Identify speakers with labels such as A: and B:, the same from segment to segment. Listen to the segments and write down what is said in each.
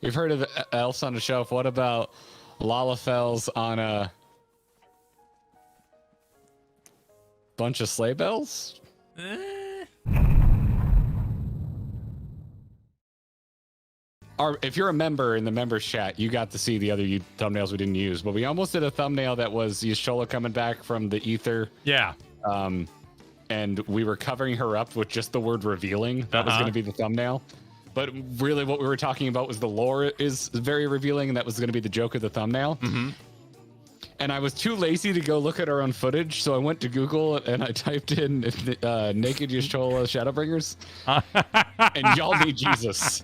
A: We've heard of elves on a shelf. What about Lalafels on a bunch of sleigh bells? If you're a member in the members chat, you got to see the other thumbnails we didn't use, but we almost did a thumbnail that was Yashola coming back from the ether.
B: Yeah.
A: And we were covering her up with just the word revealing. That was going to be the thumbnail. But really what we were talking about was the lore is very revealing, and that was going to be the joke of the thumbnail.
B: Mm-hmm.
A: And I was too lazy to go look at our own footage, so I went to Google and I typed in naked Yashola Shadowbringers, and y'all need Jesus.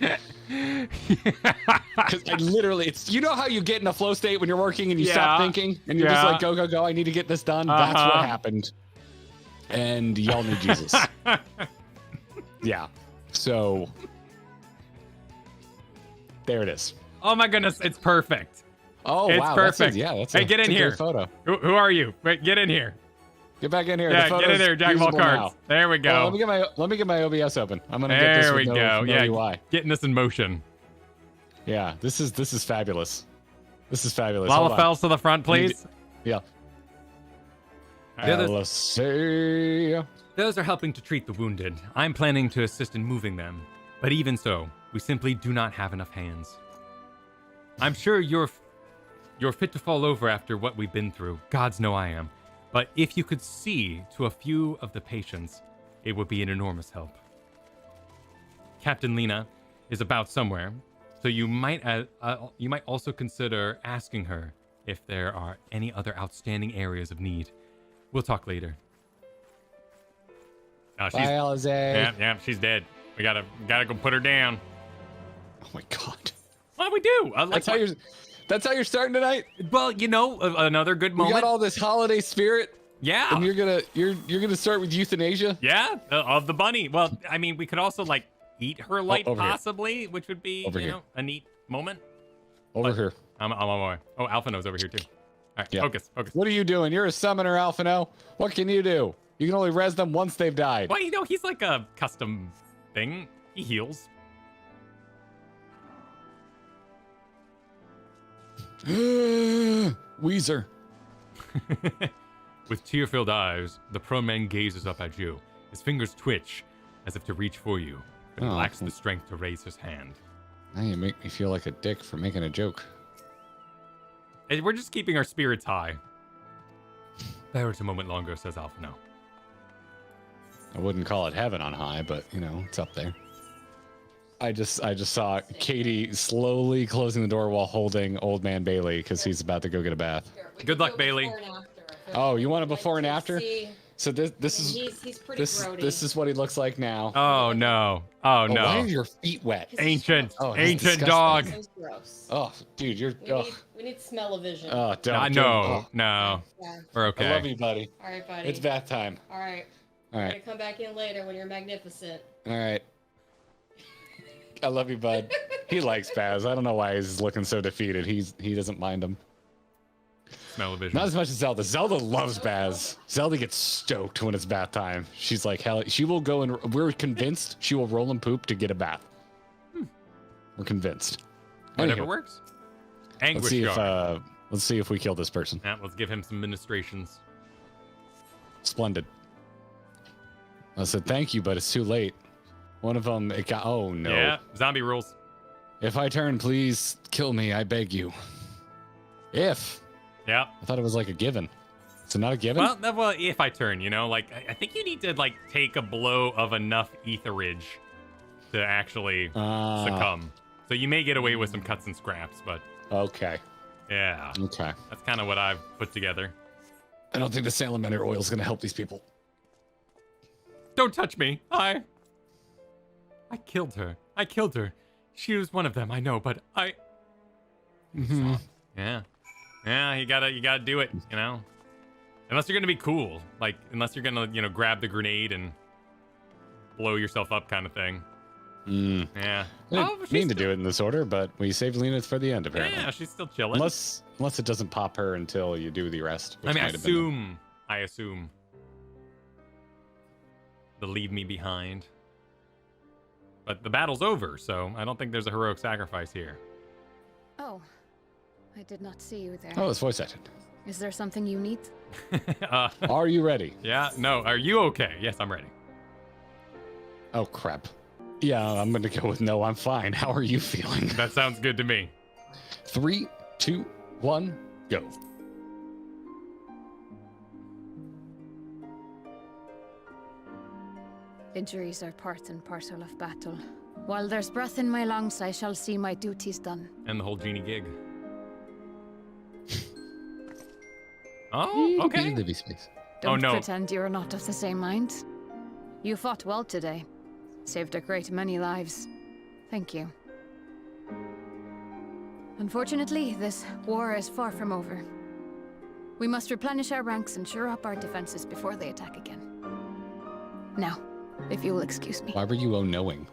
A: Because I literally, it's, you know how you get in a flow state when you're working and you stop thinking and you're just like, go, go, go, I need to get this done. That's what happened. And y'all need Jesus. Yeah. So there it is.
B: Oh my goodness, it's perfect.
A: Oh,
B: it's
A: wow.
B: perfect.
A: That's
B: hey, get in here.
A: Photo.
B: Who are you? Wait, get in here.
A: Get back in here.
B: Yeah, get in there, Jack of all cards. Now. There we go.
A: Well, let me get my OBS open. I'm gonna
B: there
A: get this
B: we
A: with
B: go.
A: No UI.
B: Getting this in motion.
A: Yeah, this is fabulous. This is fabulous.
B: Lalafels to the front, please.
A: Yeah.
B: Those are helping to treat the wounded. I'm planning to assist in moving them. But even so, we simply do not have enough hands. I'm sure you're fit to fall over after what we've been through. Gods know I am. But if you could see to a few of the patients, it would be an enormous help. Captain Lena is about somewhere, so you might also consider asking her if there are any other outstanding areas of need. We'll talk later. Oh,
A: Bye, Alize.
B: Yeah, she's dead. We gotta go put her down.
A: Oh my God.
B: What we do?
A: That's how you're starting tonight.
B: Well, you know, another good moment.
A: You got all this holiday spirit.
B: Yeah.
A: And you're gonna start with euthanasia.
B: Yeah, of the bunny. Well, I mean, we could also like eat her light possibly, which would be a neat moment.
A: Over here.
B: I'm on my way. Oh, Alphino's over here too. All right, focus.
A: What are you doing? You're a summoner, Alphino. What can you do? You can only res them once they've died.
B: Well, you know, he's like a custom thing. He heals.
A: Weezer.
B: With tear-filled eyes, the prone man gazes up at you. His fingers twitch, as if to reach for you, but he lacks the strength to raise his hand.
A: Now you make me feel like a dick for making a joke.
B: And we're just keeping our spirits high. Bear it a moment longer, says Alphino.
A: I wouldn't call it heaven on high, but you know, it's up there. I just saw Katie slowly closing the door while holding old man Bailey because he's about to go get a bath.
B: Good luck, Bailey.
A: Oh, you want a before and after? So this is
C: he's pretty grody.
A: This is what he looks like now.
B: Oh no! Oh no!
A: Why are your feet wet?
B: Ancient dog.
C: That's gross.
A: Oh, dude,
C: We need smell-o-vision.
A: Oh, don't.
B: No.
C: Yeah.
B: We're okay.
A: I love you, buddy.
C: All right, buddy.
A: It's bath time.
C: All right.
A: All right.
C: I'm gonna come back in later when you're magnificent.
A: All right. I love you, bud. He likes Baz. I don't know why he's looking so defeated. He doesn't mind him.
B: Smell-o-vision.
A: Not as much as Zelda. Zelda loves Baz. Zelda gets stoked when it's bath time. She's like, hell, she will go and we're convinced she will roll and poop to get a bath. We're convinced.
B: Whatever works. Anguish.
A: Let's see if we kill this person.
B: Yeah, let's give him some ministrations.
A: Splendid. I said thank you, but it's too late. One of them, it got. Oh no.
B: Yeah, zombie rules.
A: If I turn, please kill me. I beg you. If.
B: Yeah.
A: I thought it was like a given. Is it not a given?
B: Well, if I turn, you know, like I think you need to like take a blow of enough etherage to actually succumb. So you may get away with some cuts and scraps, but
A: okay.
B: Yeah.
A: Okay.
B: That's kind of what I've put together.
A: I don't think the salamander oil is going to help these people.
B: Don't touch me. I killed her. I killed her. She was one of them, I know, but I. Yeah. Yeah, you gotta do it, you know? Unless you're gonna be cool. Like, unless you're gonna, you know, grab the grenade and blow yourself up kind of thing. Yeah.
A: I didn't mean to do it in this order, but we saved Lena for the end, apparently.
B: Yeah, she's still chilling.
A: Unless it doesn't pop her until you do the rest.
B: I mean, I assume. They'll leave me behind. But the battle's over, so I don't think there's a heroic sacrifice here.
D: Oh, I did not see you there.
A: Oh, it's voice acted.
D: Is there something you need?
A: Are you ready?
B: Yeah, no. Are you okay? Yes, I'm ready.
A: Oh, crap. Yeah, I'm going to go with no, I'm fine. How are you feeling?
B: That sounds good to me.
A: 3, 2, 1, go.
D: Injuries are part and parcel of battle. While there's breath in my lungs, I shall see my duties done.
B: And the whole genie gig. Oh, okay.
D: Don't pretend you're not of the same mind. You fought well today. Saved a great many lives. Thank you. Unfortunately, this war is far from over. We must replenish our ranks and shore up our defenses before they attack again. Now, if you will excuse me.
A: Why were you knowing?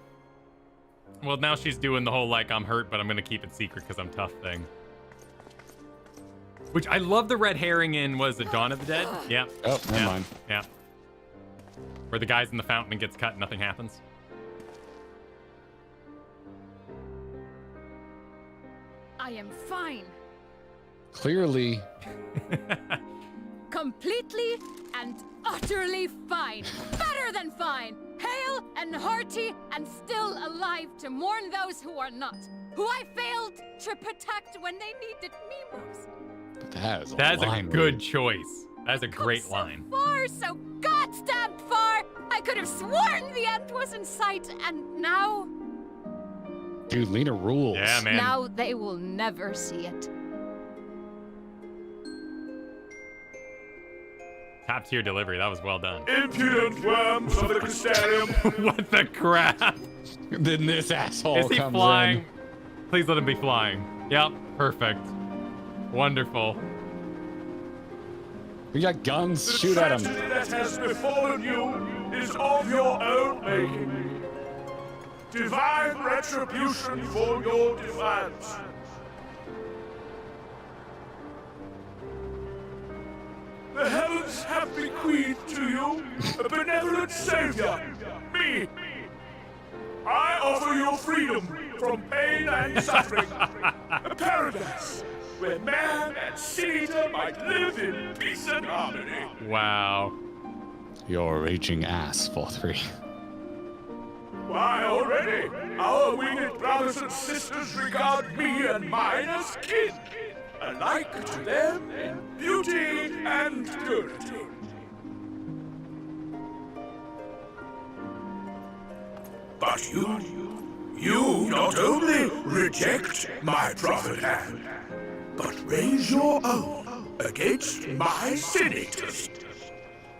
B: Well, now she's doing the whole, like, I'm hurt, but I'm going to keep it secret because I'm tough thing. Which I love the red herring in, was it Dawn of the Dead? Yeah.
A: Oh, never mind.
B: Yeah. Where the guy's in the fountain and gets cut and nothing happens.
D: I am fine.
A: Clearly.
D: Completely and utterly fine. Better than fine. Hale and hearty and still alive to mourn those who are not. Who I failed to protect when they needed me most.
A: That is
B: a good choice. That's a great line.
D: So goddamn far. I could have sworn the end was in sight, and now...
A: Dude, Lena rules.
B: Yeah, man.
D: Now they will never see it.
B: Top tier delivery. That was well done.
E: Impudent worms of the Crystarium.
B: What the crap?
A: Then this asshole
B: Is he
A: comes
B: flying?
A: in.
B: Please let him be flying. Yep, perfect. Wonderful.
A: We got guns.
E: The
A: Shoot at him.
E: tragedy that has befallen you is of your own making. Divine retribution for your defiance. The heavens have bequeathed to you a benevolent savior, me. I offer you freedom from pain and suffering, a paradise where man and sin-eater might live in peace and harmony.
B: Wow.
A: You're a raging ass, 4-3.
E: Why, already, our winged brothers and sisters regard me and mine as kin, alike to them in beauty and purity. But you not only reject my prophet hand, but raise your own against my sin-eaters.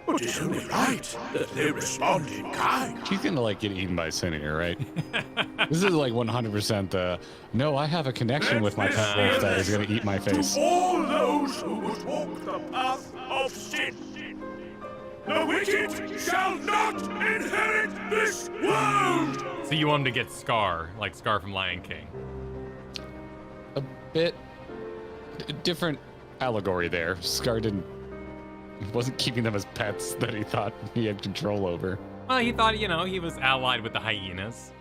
E: But it's only right that they respond in kind.
A: He's gonna like get eaten by Senator, right? This is like 100% no, I have a connection with my pet wolf that is gonna eat my face.
E: To all those who would walk the path of sin, the wicked shall not inherit this world!
B: So you want him to get Scar, like Scar from Lion King.
A: A bit different allegory there. Scar wasn't keeping them as pets that he thought he had control over.
B: Well, he thought, you know, he was allied with the hyenas,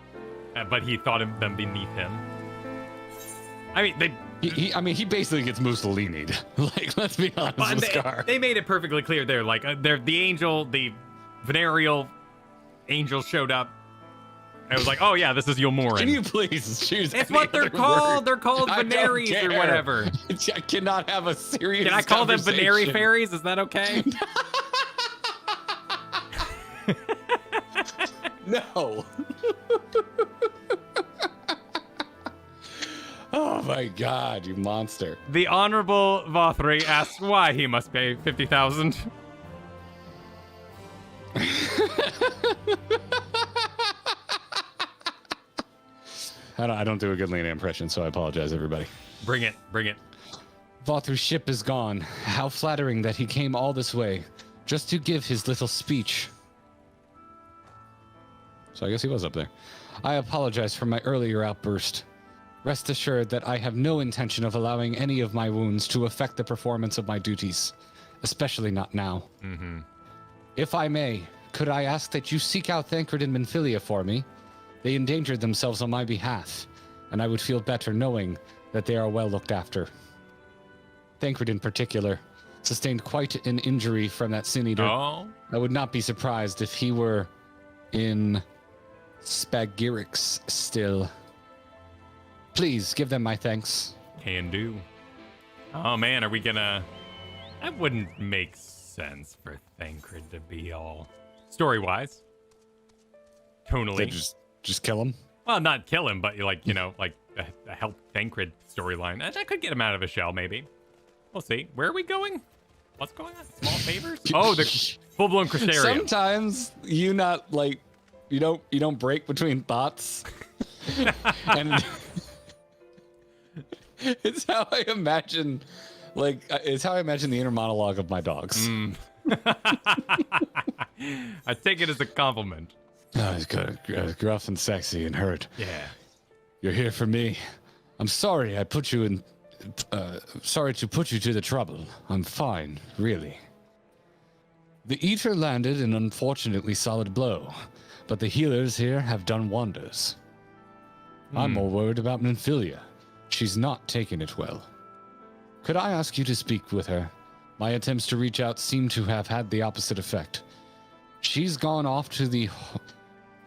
B: but he thought of them beneath him. I mean, he basically gets Mussolini'd. Like, let's be honest with Scar. They made it perfectly clear there. Like, the venereal angel showed up. I was like, oh yeah, this is Yulmorin.
A: Can you please choose?
B: It's what they're called. They're called Veneries or whatever.
A: I cannot have a serious.
B: Can I call them Veneri fairies? Is that okay?
A: No. Oh my God, you monster!
B: The Honorable Vothri asks why he must pay 50,000.
A: I don't do a good Lena impression, so I apologize, everybody.
B: Bring it, bring it.
A: Vothru's ship is gone. How flattering that he came all this way, just to give his little speech. So I guess he was up there. I apologize for my earlier outburst. Rest assured that I have no intention of allowing any of my wounds to affect the performance of my duties, especially not now.
B: Mm-hmm.
A: If I may, could I ask that you seek out Thancred and Minfilia for me? They endangered themselves on my behalf. and I would feel better knowing that they are well looked after. Thancred in particular sustained quite an injury from that Sin Eater.
B: Oh.
A: I would not be surprised if he were in Spagyrix still. Please give them my thanks.
B: Can do. Oh man, are we gonna... That wouldn't make sense for Thancred to be all... Story-wise. Tonally.
A: They just kill him?
B: Well, not kill him, but like, you know, like a help Thancred storyline. That could get him out of his shell, maybe. We'll see. Where are we going? What's going on? Small favors? Oh, the full-blown Crystarium.
A: Sometimes you not like you don't break between thoughts. And it's how I imagine the inner monologue of my dogs.
B: I take it as a compliment.
A: Oh, he's good, gruff and sexy and hurt.
B: Yeah.
A: You're here for me. I'm sorry I put you in. Sorry to put you to the trouble. I'm fine, really. The Eater landed an unfortunately solid blow, but the healers here have done wonders. I'm more worried about Nymphilia. She's not taking it well. Could I ask you to speak with her? My attempts to reach out seem to have had the opposite effect. She's gone off to the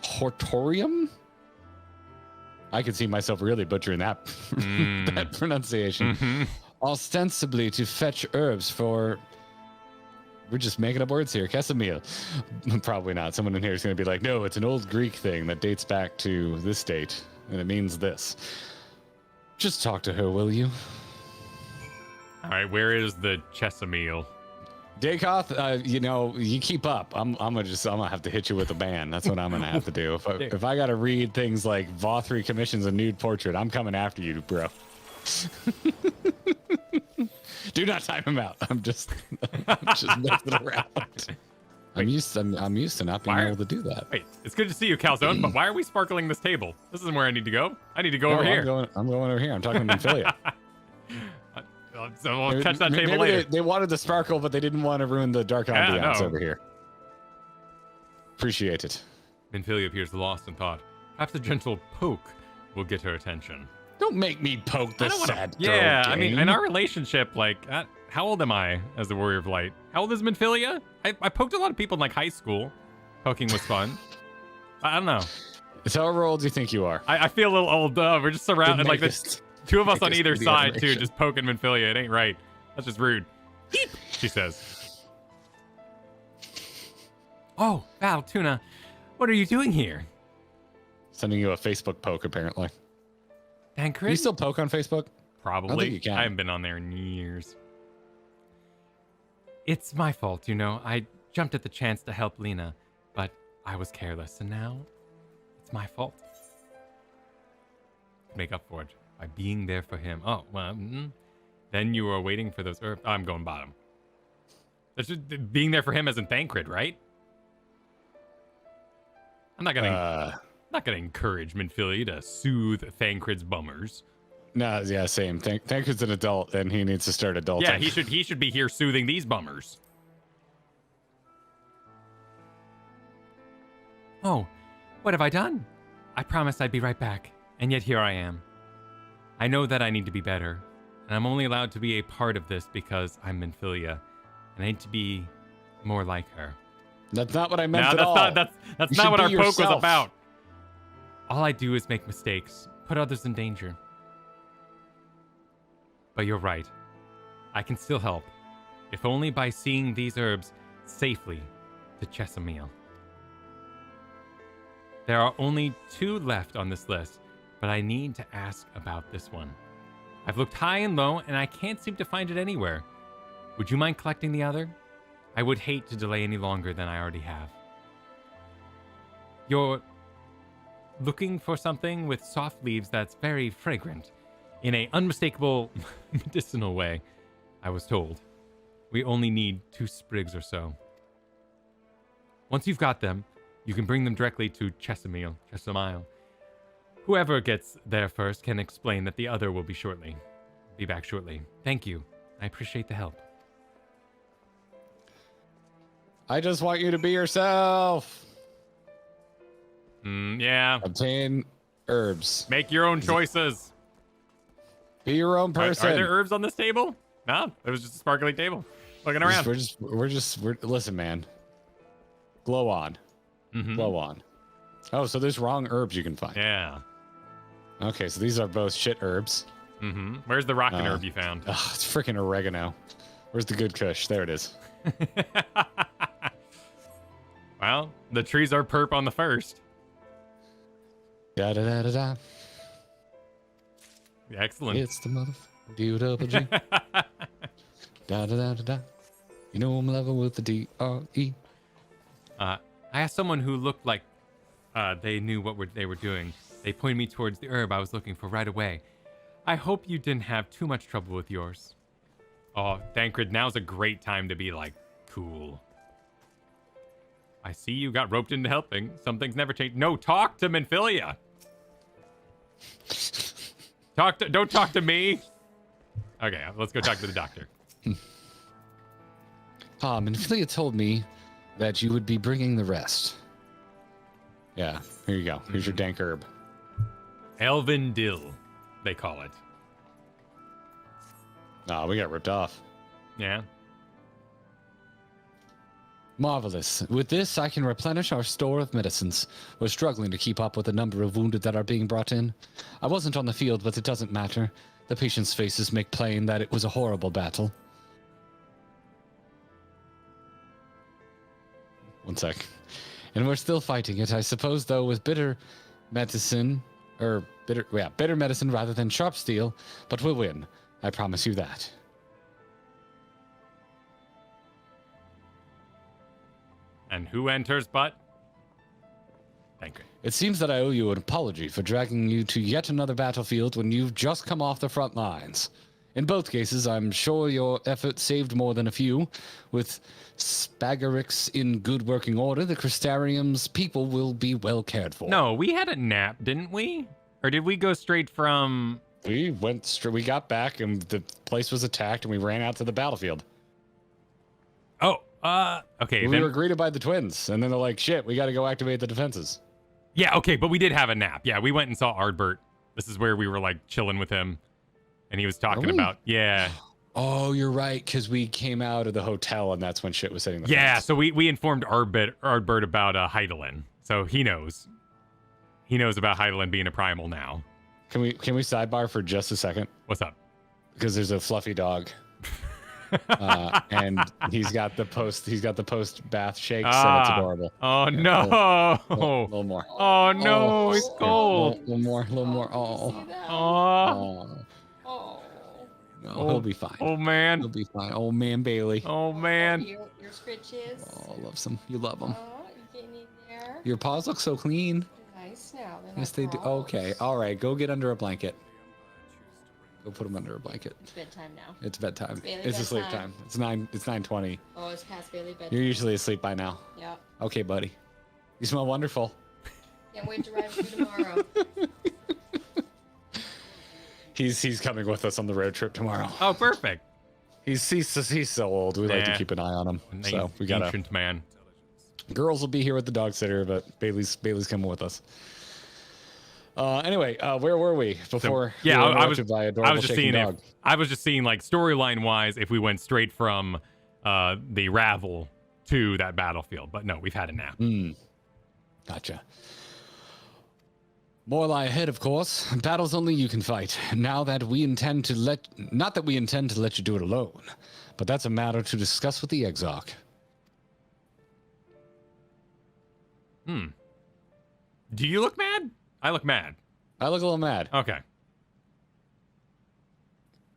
A: Hortorium? I could see myself really butchering that, that pronunciation. Ostensibly to fetch herbs for... We're just making up words here. Kesamil. Probably not. Someone in here is going to be like, no, it's an old Greek thing that dates back to this date, and it means this. Just talk to her, will you?
B: All right, where is the Chesamil?
A: Dakoth, you keep up. I'm gonna have to hit you with a ban. That's what I'm gonna have to do. If I gotta read things like Vothri commissions a nude portrait, I'm coming after you, bro. Do not time him out. I'm just messing around. I'm used to not being able to do that.
B: Wait, it's good to see you, Calzone, but why are we sparkling this table? This isn't where I need to go. I need to go over here.
A: I'm going over here. I'm talking to Nymphilia.
B: So we'll catch that table later.
A: They wanted the sparkle, but they didn't want to ruin the dark ambiance over here. Appreciate it.
B: Nymphilia appears lost in thought. Perhaps a gentle poke will get her attention.
A: Don't make me poke this sad girl.
B: Yeah,
A: game.
B: I mean, in our relationship, like, how old am I as the Warrior of Light? How old is Nymphilia? I poked a lot of people in, like, high school. Poking was fun. I don't know.
A: It's however old you think you are.
B: I feel a little old. We're just surrounded, like, this. Two of us on either side, too, just poking Nymphilia. It ain't right. That's just rude. She says. Oh, Val, Tuna, what are you doing here?
A: Sending you a Facebook poke, apparently.
B: Thancred?
A: Can you still poke on Facebook?
B: Probably.
A: I don't think you can.
B: I haven't been on there in years. It's my fault, I jumped at the chance to help Lena, but I was careless, and now it's my fault. Make up for it by being there for him. Oh, well, then you were waiting for those herbs. I'm going bottom. That's just being there for him as in Thancred, right? I'm not gonna encourage Nymphilia to soothe Thancred's bummers.
A: No, yeah, same. Thancred's an adult, and he needs to start adulting.
B: Yeah, he should be here soothing these bummers. Oh, what have I done? I promised I'd be right back, and yet here I am. I know that I need to be better, and I'm only allowed to be a part of this because I'm Nymphilia, and I need to be more like her.
A: That's not what I meant at all.
B: That's not what our poke was about. All I do is make mistakes, put others in danger. But you're right. I can still help, if only by seeing these herbs safely to Chesamil. There are only 2 left on this list, but I need to ask about this one. I've looked high and low, and I can't seem to find it anywhere. Would you mind collecting the other? I would hate to delay any longer than I already have. You're looking for something with soft leaves that's very fragrant, in a unmistakable medicinal way, I was told. We only need 2 sprigs or so. Once you've got them, you can bring them directly to Chesamil. Whoever gets there first can explain that the other will be back shortly. Thank you. I appreciate the help.
A: I just want you to be yourself.
B: Yeah.
A: Obtain herbs.
B: Make your own choices.
A: Be your own person.
B: Are there herbs on this table? No, it was just a sparkling table. Looking around.
A: We're listen, man. Glow on. Glow on. Oh, so there's wrong herbs you can find.
B: Yeah.
A: Okay, so these are both shit herbs.
B: Where's the rockin' herb you found?
A: Oh, it's freaking oregano. Where's the good kush? There it is.
B: Well, the trees are perp on the first.
A: Da da da da da.
B: Excellent.
A: It's the mother D-O-double-G. Da da da da da. You know I'm loving with the D-R-E.
B: I asked someone who looked like they knew what they were doing. They pointed me towards the herb I was looking for right away. I hope you didn't have too much trouble with yours. Oh, Thancred, now's a great time to be like, cool. I see you got roped into helping. Some things never change. No, talk to Minfilia. Don't talk to me. Okay, let's go talk to the doctor.
A: Minfilia told me that you would be bringing the rest. Yeah, here you go. Here's your dank herb.
B: Elven dill, they call it.
A: Oh, we got ripped off.
B: Yeah.
A: Marvelous. With this, I can replenish our store of medicines. We're struggling to keep up with the number of wounded that are being brought in. I wasn't on the field, but it doesn't matter. The patients' faces make plain that it was a horrible battle. One sec. And we're still fighting it, I suppose, though, with bitter medicine rather than sharp steel, but we'll win. I promise you that.
B: And who enters but? Thank you.
A: It seems that I owe you an apology for dragging you to yet another battlefield when you've just come off the front lines. In both cases, I'm sure your effort saved more than a few. With Spagarix in good working order, the Crystarium's people will be well cared for.
B: No, we had a nap, didn't we? Or did we go straight from...
A: We got back and the place was attacked and we ran out to the battlefield.
B: Okay.
A: We were greeted by the twins, and then they're like, shit, we got to go activate the defenses.
B: Yeah, okay, but we did have a nap. Yeah, we went and saw Ardbert. This is where we were, like, chilling with him. And he was talking about, yeah.
A: Oh, you're right, because we came out of the hotel, and that's when shit was hitting the
B: fence. So
A: we
B: we informed Ardbert about Hydaelyn. So he knows. He knows about Hydaelyn being a primal now.
A: Can we sidebar for just a second?
B: What's up?
A: Because there's a fluffy dog. And he's got the post bath shakes, so it's adorable.
B: Oh no!
A: A little more.
B: Oh no, it's cold.
A: A little more. No, he'll be fine.
B: Oh man,
A: he'll be fine. Oh man, Bailey.
B: Oh man.
C: Your scritches.
A: Oh, loves them. You love them.
C: Oh, you getting in there?
A: Your paws look so clean.
C: Nice now.
A: Yes, they do. Okay, all right. Go get under a blanket. Go put him under a blanket.
C: It's bedtime now.
A: It's bedtime.
C: It's
A: It's asleep time. It's 9:20.
C: Oh, it's past Bailey bedtime.
A: You're usually asleep by now.
C: Yeah.
A: Okay, buddy. You smell wonderful.
C: Can't wait to ride with you tomorrow.
A: He's coming with us on the road trip tomorrow.
B: Oh, perfect.
A: He's so old. We like to keep an eye on him. So we got
B: ancient man.
A: Girls will be here with the dog sitter, but Bailey's coming with us. Anyway, where were we before?
B: So, yeah, I was just seeing
A: dog?
B: I was just seeing like storyline wise if we went straight from the Ravel to that battlefield, but no, we've had a nap.
A: Gotcha. More lie ahead, of course. Battles only you can fight. Not that we intend to let you do it alone, but that's a matter to discuss with the Exarch.
B: Do you look mad? I look mad.
A: I look a little mad.
B: Okay.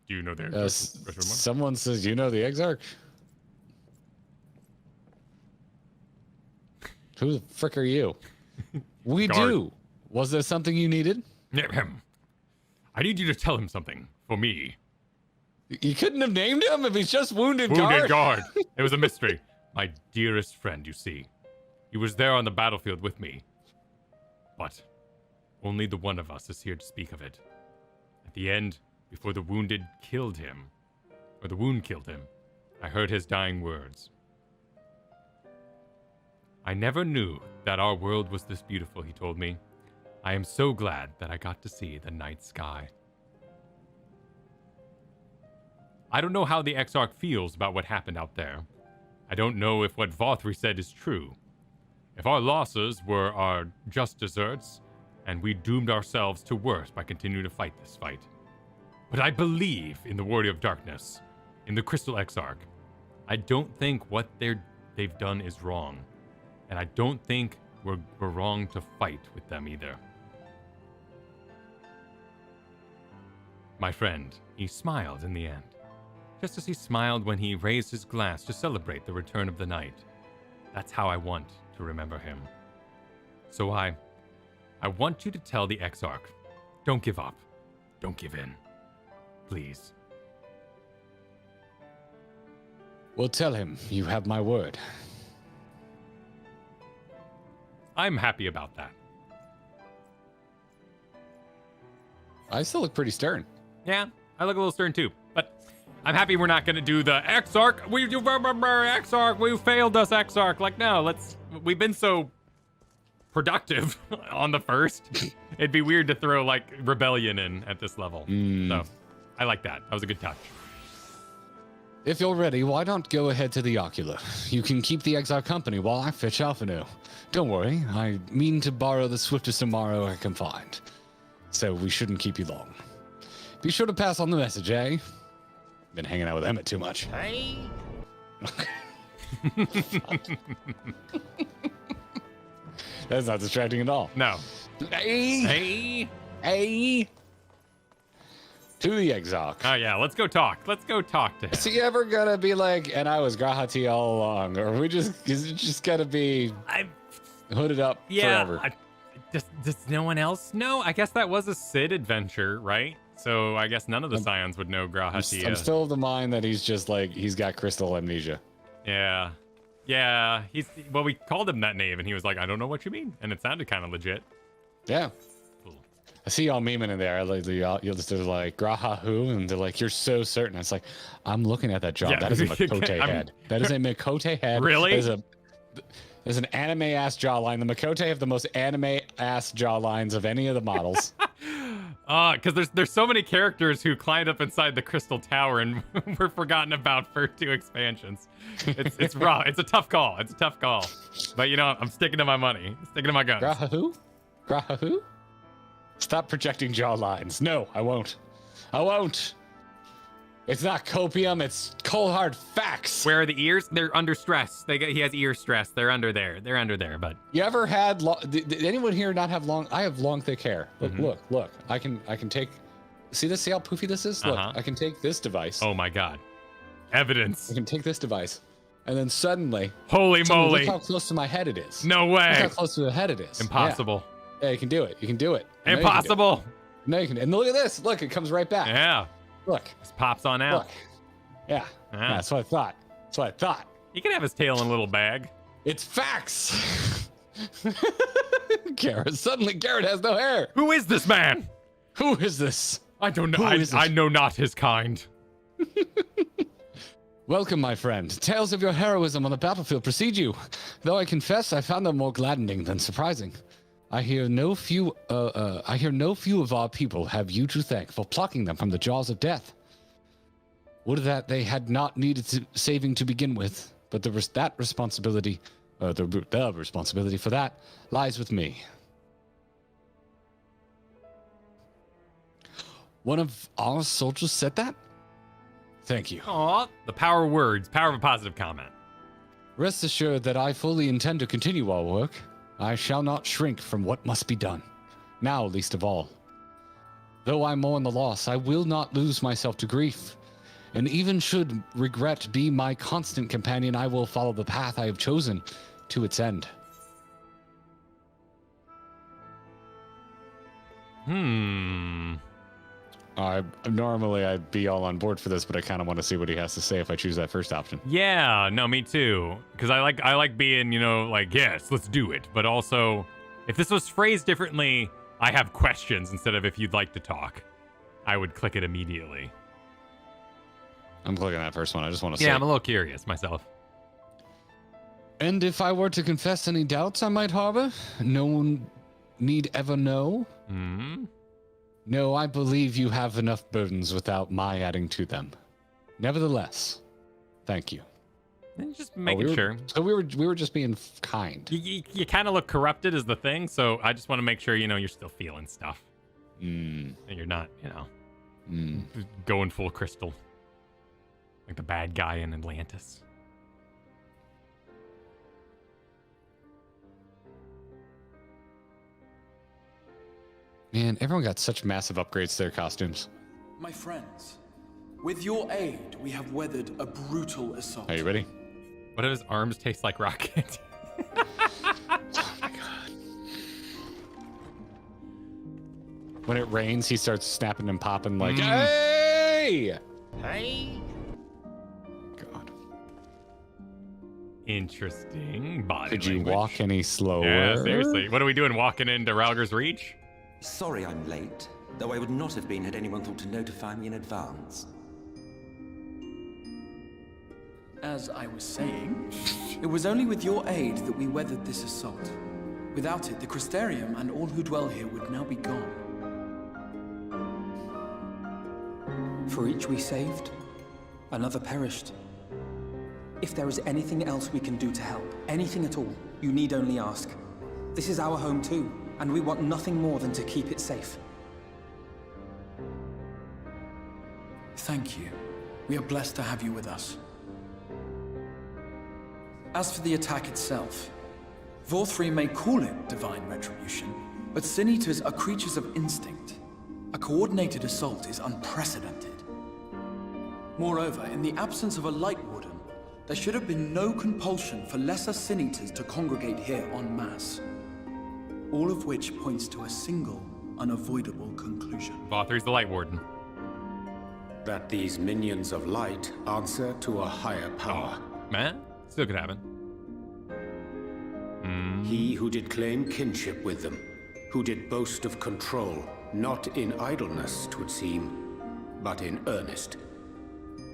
B: Do you know the
A: someone says you know the Exarch? Who the frick are you? We
B: Guard.
A: do. Was there something you needed?
B: I need you to tell him something for me.
A: You couldn't have named him if he's just wounded
B: guard.
A: guard.
B: It was a mystery. My dearest friend, you see. He was there on the battlefield with me. But only the one of us is here to speak of it. At the end, before the wound killed him, I heard his dying words. I never knew that our world was this beautiful, he told me. I am so glad that I got to see the night sky. I don't know how the Exarch feels about what happened out there. I don't know if what Vothri said is true. If our losses were our just deserts, and we doomed ourselves to worse by continuing to fight this fight. But I believe in the Warrior of Darkness, in the Crystal Exarch. I don't think what they've done is wrong. And I don't think we're wrong to fight with them either. My friend, he smiled in the end. Just as he smiled when he raised his glass to celebrate the return of the night. That's how I want to remember him. So I want you to tell the Exarch, don't give up. Don't give in. Please.
A: Well, tell him you have my word.
B: I'm happy about that.
A: I still look pretty stern.
B: Yeah, I look a little stern too, but I'm happy we're not going to do the Exarch. You remember Exarch. We failed us, Exarch. Like, no, we've been so productive on the first. It'd be weird to throw like rebellion in at this level. So I like that. That was a good touch.
A: If you're ready, why not go ahead to the Ocular? You can keep the Exarch company while I fetch Alphanu. Don't worry, I mean to borrow the swiftest tomorrow I can find. So we shouldn't keep you long. Be sure to pass on the message, eh? Been hanging out with Emmett too much.
F: Hey.
A: That's not distracting at all.
B: No.
A: Hey. To the Exarch.
B: Oh yeah, let's go talk. Let's go talk to him.
A: Is he ever gonna be like, and I was Grahati all along, or is it just gotta be hooded up forever?
B: Does no one else know? I guess that was a Sid adventure, right? So I guess none of the Scions would know Grahati.
A: I'm still of the mind that he's just like, he's got crystal amnesia.
B: Yeah. Yeah. Well, we called him that name and he was like, I don't know what you mean. And it sounded kind of legit.
A: Yeah.
B: Cool.
A: I see y'all memeing in there. You'll just do like, Graha who? And they're like, you're so certain. It's like, I'm looking at that job.
B: Yeah.
A: That is a Makote head. That is a Makote head.
B: Really?
A: There's an anime-ass jawline. The Makote have the most anime-ass jawlines of any of the models.
B: Because there's so many characters who climbed up inside the Crystal Tower and were forgotten about for 2 expansions. It's rough. It's a tough call. But you know, I'm sticking to my money. Sticking to my guns.
A: Graha who? Graha who? Stop projecting jawlines. No, I won't. It's not copium, it's cold hard facts.
B: Where are the ears? They're under stress. He has ear stress. They're under there, but
A: you ever had did anyone here not have long? I have long, thick hair. Look. I can take. See this? See how poofy this is? Look, I can take this device.
B: Oh my god. Evidence.
A: I can take this device. And then suddenly,
B: holy moly.
A: Look how close to my head it is.
B: No way.
A: Look how close to the head it is.
B: Impossible.
A: Yeah, you can do it.
B: Impossible.
A: No, you can. And look at this. Look, it comes right back.
B: Yeah.
A: Look.
B: Just pops on out.
A: Look. Yeah. That's what I thought.
B: He can have his tail in a little bag.
A: It's facts. Suddenly Garrett has no hair.
B: Who is this man?
A: Who is this?
B: I don't know. I know not his kind.
A: Welcome, my friend. Tales of your heroism on the battlefield precede you. Though I confess I found them more gladdening than surprising. I hear no few of our people have you to thank for plucking them from the jaws of death. Would that they had not needed saving to begin with, but the responsibility for that lies with me. One of our soldiers said that? Thank you.
B: Aw, the power of words, power of a positive comment.
A: Rest assured that I fully intend to continue our work. I shall not shrink from what must be done, now least of all. Though I mourn the loss, I will not lose myself to grief. And even should regret be my constant companion, I will follow the path I have chosen to its end. Normally I'd be all on board for this, but I kind of want to see what he has to say if I choose that first option.
B: Yeah, no, me too. Because I like being, like, yes, let's do it. But also, if this was phrased differently, I have questions instead of if you'd like to talk. I would click it immediately.
A: I'm clicking that first one. I just want to see.
B: Yeah, I'm a little curious myself.
A: And if I were to confess any doubts I might harbor, know need ever know? No, I believe you have enough burdens without my adding to them. Nevertheless, thank you.
B: And just making sure.
A: So we were just being kind.
B: You kind of look corrupted is the thing, so I just want to make sure, you're still feeling stuff. And you're not, going full crystal. Like the bad guy in Atlantis.
A: Man, everyone got such massive upgrades to their costumes.
F: My friends, with your aid, we have weathered a brutal assault.
A: Are you ready?
B: What if his arms taste like rocket?
A: Oh my god. When it rains, he starts snapping and popping like, hey!
G: Hey!
A: God.
B: Interesting body
A: Could you
B: language.
A: walk any slower?
B: Yeah, seriously. What are we doing, walking into Rauger's Reach?
G: Sorry I'm late, though I would not have been had anyone thought to notify me in advance.
F: As I was saying, it was only with your aid that we weathered this assault. Without it, the Crystarium and all who dwell here would now be gone.
H: For each we saved, another perished. If there is anything else we can do to help, anything at all, you need only ask. This is our home too, and we want nothing more than to keep it safe.
F: Thank you. We are blessed to have you with us. As for the attack itself, Vorthri may call it divine retribution, but Sin Eaters are creatures of instinct. A coordinated assault is unprecedented. Moreover, in the absence of a Light Warden, there should have been no compulsion for lesser Sin Eaters to congregate here en masse. All of which points to a single, unavoidable conclusion.
B: Vorthri's the Light Warden.
I: That these minions of light answer to a higher power.
B: Man, still could happen.
I: He who did claim kinship with them, who did boast of control, not in idleness, 'twould seem, but in earnest.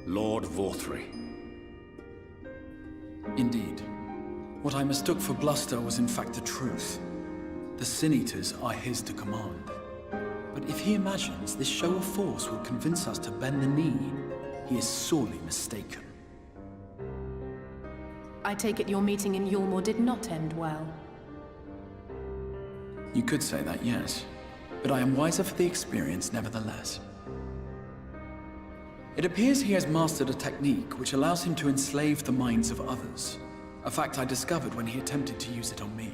I: Lord Vorthri.
F: Indeed. What I mistook for bluster was in fact the truth. The Sin Eaters are his to command. But if he imagines this show of force will convince us to bend the knee, he is sorely mistaken.
J: I take it your meeting in Yulmore did not end well.
F: You could say that, yes. But I am wiser for the experience nevertheless. It appears he has mastered a technique which allows him to enslave the minds of others. A fact I discovered when he attempted to use it on me.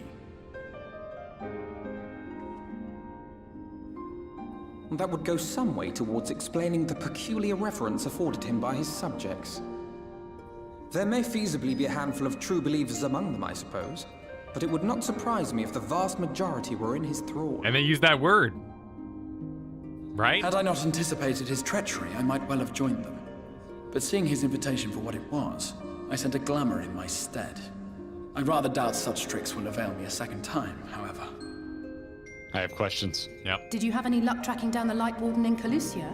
H: That would go some way towards explaining the peculiar reverence afforded him by his subjects. There may feasibly be a handful of true believers among them, I suppose, but it would not surprise me if the vast majority were in his thrall.
B: And they use that word. Right?
F: Had I not anticipated his treachery, I might well have joined them. But seeing his invitation for what it was, I sent a glamour in my stead. I rather doubt such tricks will avail me a second time, however.
A: I have questions.
B: Yep.
J: Did you have any luck tracking down the Light Warden in Calusia?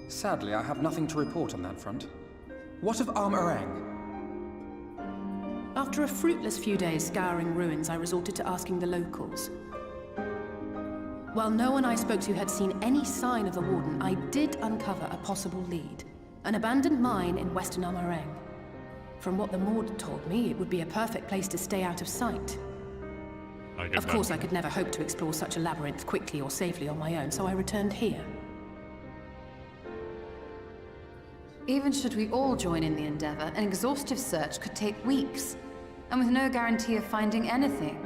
H: Sadly, I have nothing to report on that front. What of Armorang?
J: After a fruitless few days scouring ruins, I resorted to asking the locals. While no one I spoke to had seen any sign of the Warden, I did uncover a possible lead. An abandoned mine in western Armorang. From what the Maud told me, it would be a perfect place to stay out of sight. Of course, I could never hope to explore such a labyrinth quickly or safely on my own, so I returned here.
K: Even should we all join in the endeavor, an exhaustive search could take weeks, and with no guarantee of finding anything.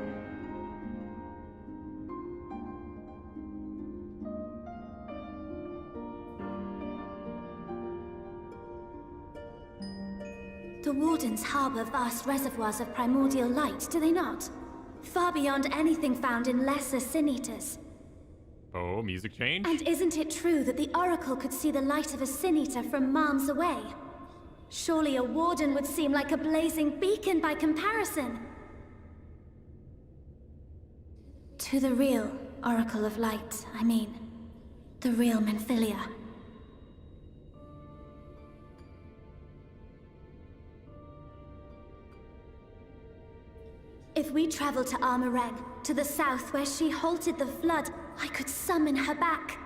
L: The Wardens harbor vast reservoirs of primordial light, do they not? Far beyond anything found in lesser Sin Eaters.
B: Oh, music change?
L: And isn't it true that the Oracle could see the light of a Sin Eater from miles away? Surely a Warden would seem like a blazing beacon by comparison. To the real Oracle of Light, I mean. The real Menphilia. If we travel to Armoreng, to the south where she halted the flood, I could summon her back.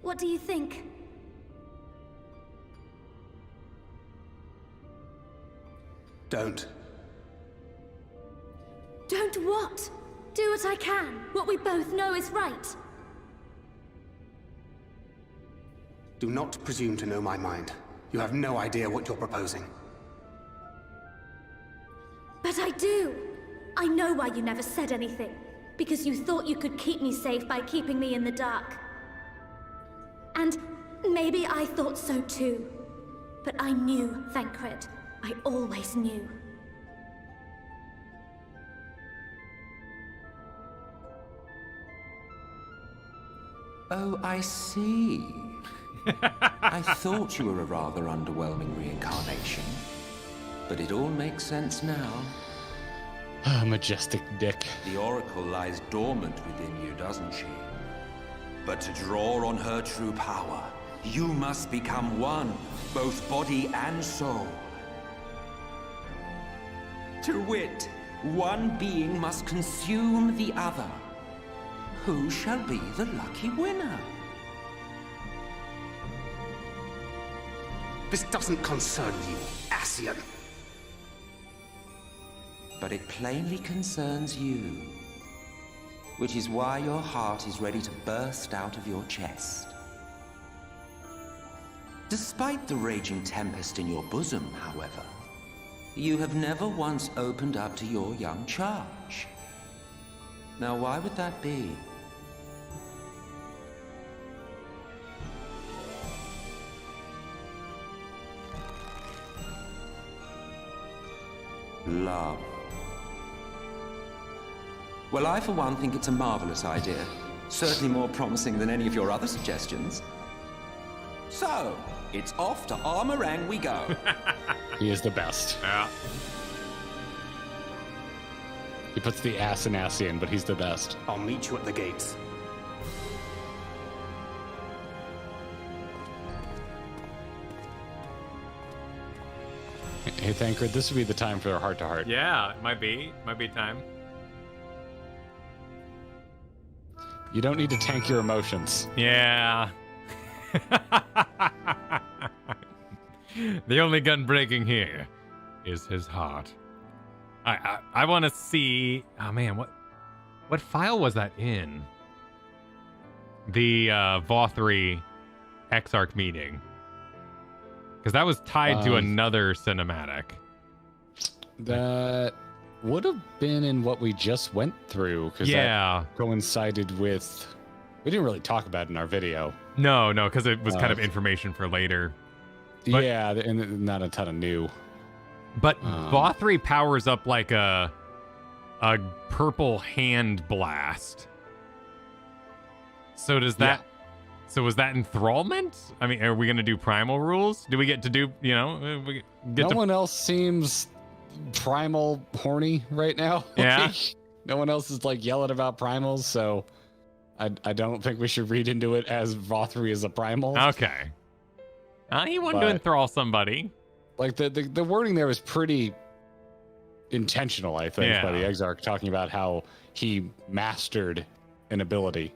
L: What do you think?
I: Don't.
L: Don't what? Do what I can. What we both know is right.
I: Do not presume to know my mind. You have no idea what you're proposing.
L: But I do. I know why you never said anything. Because you thought you could keep me safe by keeping me in the dark. And maybe I thought so too. But I knew, Thancred. I always knew.
G: Oh, I see. I thought you were a rather underwhelming reincarnation. But it all makes sense now.
A: Majestic dick.
G: The Oracle lies dormant within you, doesn't she? But to draw on her true power, you must become one, both body and soul. To wit, one being must consume the other. Who shall be the lucky winner?
I: This doesn't concern you, Ascian.
G: But it plainly concerns you. Which is why your heart is ready to burst out of your chest. Despite the raging tempest in your bosom, however, you have never once opened up to your young charge. Now, why would that be? Love. Well, I for one think it's a marvelous idea. Certainly more promising than any of your other suggestions. So, it's off to Armoreng we go.
A: He is the best.
B: Yeah.
A: He puts the ass in Ascian, but he's the best.
I: I'll meet you at the gates.
A: Hey, Thancred, this would be the time for a heart-to-heart.
B: Yeah, it might be. Might be time.
A: You don't need to tank your emotions.
B: Yeah. The only gun breaking here is his heart. I want to see. Oh man, what file was that in? The Vothri Exarch meeting, because that was tied to another cinematic.
A: That would have been in what we just went through, because that coincided with. We didn't really talk about it in our video.
B: No, because it was kind of information for later. But,
A: yeah, and not a ton of new.
B: But Vothri powers up like a purple hand blast. So does that? Yeah. So was that enthrallment? I mean, are we gonna do primal rules? Do we get to do? No
A: one else seems primal horny right now.
B: Yeah.
A: No one else is like yelling about primals, so I don't think we should read into it as Vothri is a primal.
B: Okay. He wanted to enthrall somebody.
A: Like the wording there was pretty intentional, I think, by the Exarch, talking about how he mastered an ability.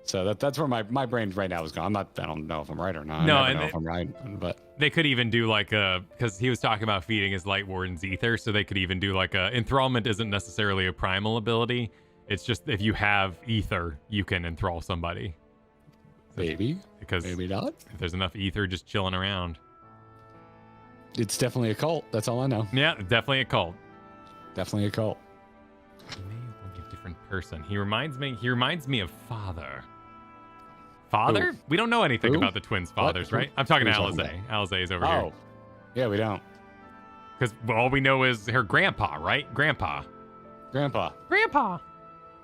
A: So that's where my brain right now is going. I don't know if I'm right or not.
B: No,
A: I don't know if I'm right, but
B: they could even do like because he was talking about feeding his Light Warden's ether, so they could even do like enthrallment isn't necessarily a primal ability. It's just if you have ether, you can enthrall somebody.
A: Maybe.
B: Because
A: maybe not.
B: If there's enough ether just chilling around.
A: It's definitely a cult. That's all I know.
B: Yeah, definitely a cult.
A: Definitely a cult.
B: He may be a different person. He reminds me of Father. Father?
A: Ooh.
B: We don't know anything
A: Ooh.
B: about the twins' fathers, right? I'm talking to Alize. Alize is over here.
A: Oh. Yeah, we don't.
B: Because all we know is her grandpa, right? Grandpa.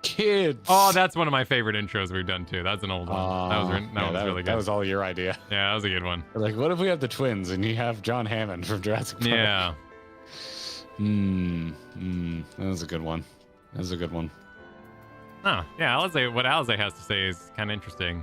A: Kids.
B: Oh, that's one of my favorite intros we've done too. That's an old one. That was really good.
A: That was all your idea.
B: Yeah, that was a good one.
A: Like, what if we have the twins and you have John Hammond from Jurassic Park?
B: Yeah.
A: That was a good one.
B: Oh, yeah. What Alize has to say is kind of interesting.